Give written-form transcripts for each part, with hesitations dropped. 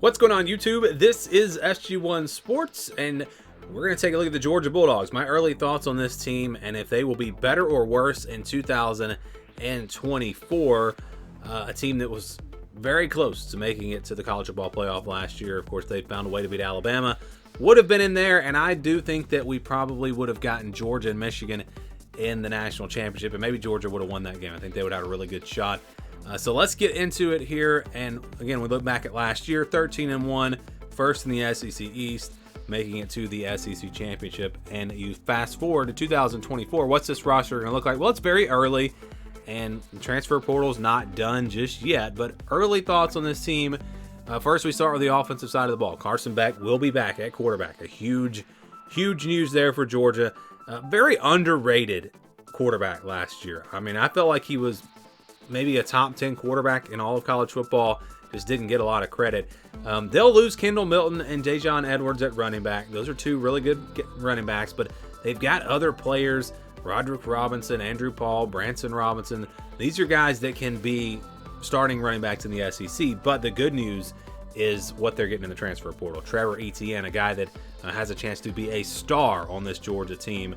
What's going on, YouTube? This is SG1 Sports, and we're going to take a look at the Georgia Bulldogs. My early thoughts on this team, and if they will be better or worse in 2024. A team that was very close to making it to the college football playoff last year. Of course, they found a way to beat Alabama. Would have been in there, and I do think that we probably would have gotten Georgia and Michigan in the national championship, and maybe Georgia would have won that game. I think they would have had a really good shot. So let's get into it here. And again, we look back at last year, 13-1, first in the SEC East, making it to the SEC championship. And you fast forward to 2024, what's this roster going to look like? Well, it's very early, and the transfer portal's not done just yet. But early thoughts on this team. First, we start with the offensive side of the ball. Carson Beck will be back at quarterback. A huge news there for Georgia. Very underrated quarterback last year. I mean, I felt like he was maybe a top 10 quarterback in all of college football. Just didn't get a lot of credit. They'll lose Kendall Milton and Dajon Edwards at running back. Those are two really good running backs, but they've got other players. Roderick Robinson, Andrew Paul, Branson Robinson. These are guys that can be starting running backs in the SEC, but the good news is what they're getting in the transfer portal. Trevor Etienne, a guy that has a chance to be a star on this Georgia team.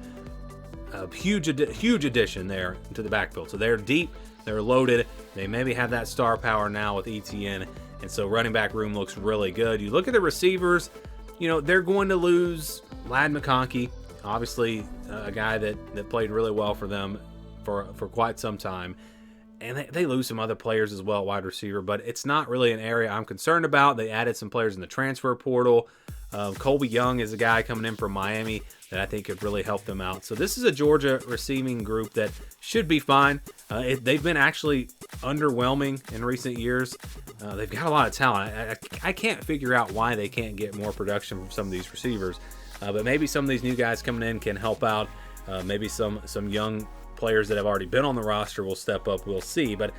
A huge addition there to the backfield. So they're deep. They're loaded. They maybe have that star power now with Etienne, and so running back room looks really good. You look at the receivers, they're going to lose Ladd McConkey, obviously a guy that played really well for them for quite some time. And they lose some other players as well, wide receiver, but it's not really an area I'm concerned about. They added some players in the transfer portal. Colby Young is a guy coming in from Miami that I think could really help them out. So this is a Georgia receiving group that should be fine. They've been actually underwhelming in recent years. They've got a lot of talent. I can't figure out why they can't get more production from some of these receivers. But maybe some of these new guys coming in can help out. Maybe some young players that have already been on the roster will step up. We'll see. But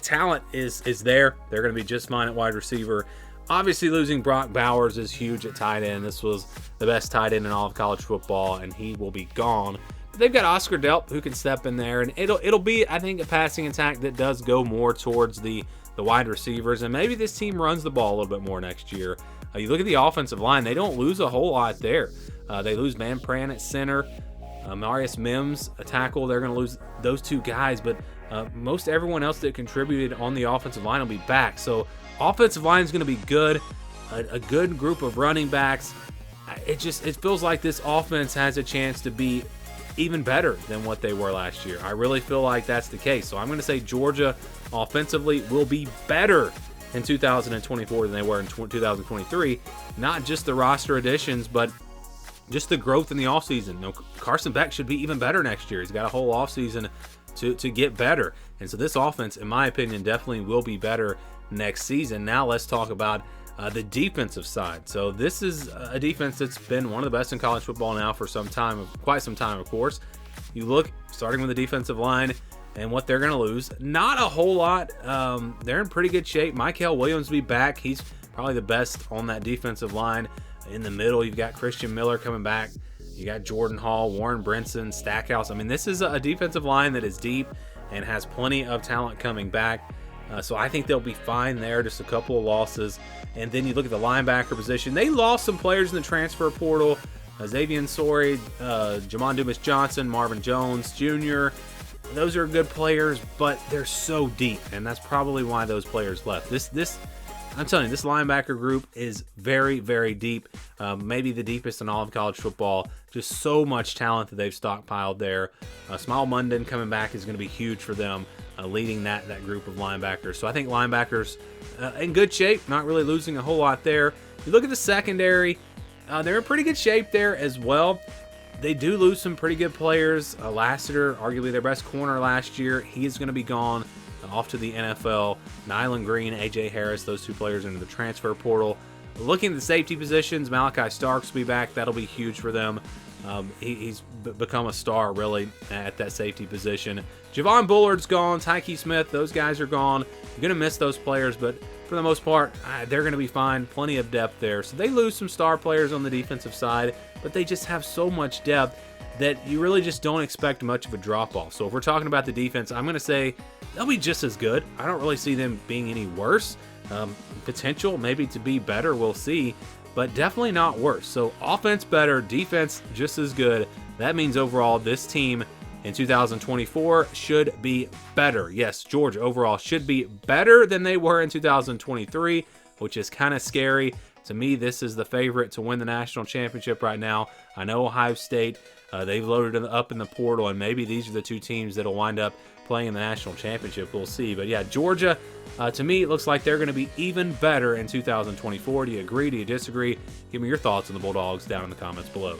talent is there. They're going to be just fine at wide receiver. Obviously, losing Brock Bowers is huge at tight end. This was the best tight end in all of college football, and he will be gone. But they've got Oscar Delp who can step in there, and it'll be, I think, a passing attack that does go more towards the wide receivers, and maybe this team runs the ball a little bit more next year. You look at the offensive line; they don't lose a whole lot there. They lose Van Pran at center. Marius Mims, a tackle. They're going to lose those two guys, but most everyone else that contributed on the offensive line will be back. So offensive line is going to be good. A good group of running backs. It feels like this offense has a chance to be even better than what they were last year. I really feel like that's the case. So I'm going to say Georgia offensively will be better in 2024 than they were in 2023. Not just the roster additions, but just the growth in the offseason. Carson Beck should be even better next year. He's got a whole offseason to get better. And so this offense, in my opinion, definitely will be better next season. Now let's talk about the defensive side. So this is a defense that's been one of the best in college football now for quite some time, of course. You look, starting with the defensive line and what they're going to lose. Not a whole lot. They're in pretty good shape. Mykel Williams will be back. He's probably the best on that defensive line. In the middle, you've got Christian Miller coming back. You got Jordan Hall, Warren Brinson, Stackhouse. I mean, this is a defensive line that is deep and has plenty of talent coming back. So I think they'll be fine there. Just a couple of losses. And then you look at the linebacker position. They lost some players in the transfer portal. Xavier Sori, Jamon Dumas-Johnson, Marvin Jones Jr. Those are good players, but they're so deep. And that's probably why those players left. I'm telling you, this linebacker group is very, very deep. Maybe the deepest in all of college football. Just so much talent that they've stockpiled there. Smile Munden coming back is going to be huge for them, leading that group of linebackers. So I think linebackers in good shape, not really losing a whole lot there. You look at the secondary, they're in pretty good shape there as well. They do lose some pretty good players. Lassiter, arguably their best corner last year, he is going to be gone. Off to the NFL. Nyland Green, A.J. Harris, those two players into the transfer portal. Looking at the safety positions, Malachi Starks will be back. That'll be huge for them. He's become a star, really, at that safety position. Javon Bullard's gone. Tyke Smith, those guys are gone. You're going to miss those players, but for the most part, they're going to be fine. Plenty of depth there. So they lose some star players on the defensive side, but they just have so much depth that you really just don't expect much of a drop-off. So if we're talking about the defense, I'm going to say they'll be just as good. I don't really see them being any worse. Potential maybe to be better, we'll see, but definitely not worse. So offense better, defense just as good. That means overall this team in 2024 should be better. Yes, Georgia overall should be better than they were in 2023, which is kind of scary. To me, this is the favorite to win the national championship right now. I know Ohio State, they've loaded up in the portal, and maybe these are the two teams that will wind up playing in the national championship. We'll see. But yeah, Georgia, to me, it looks like they're going to be even better in 2024. Do you agree? Do you disagree? Give me your thoughts on the Bulldogs down in the comments below.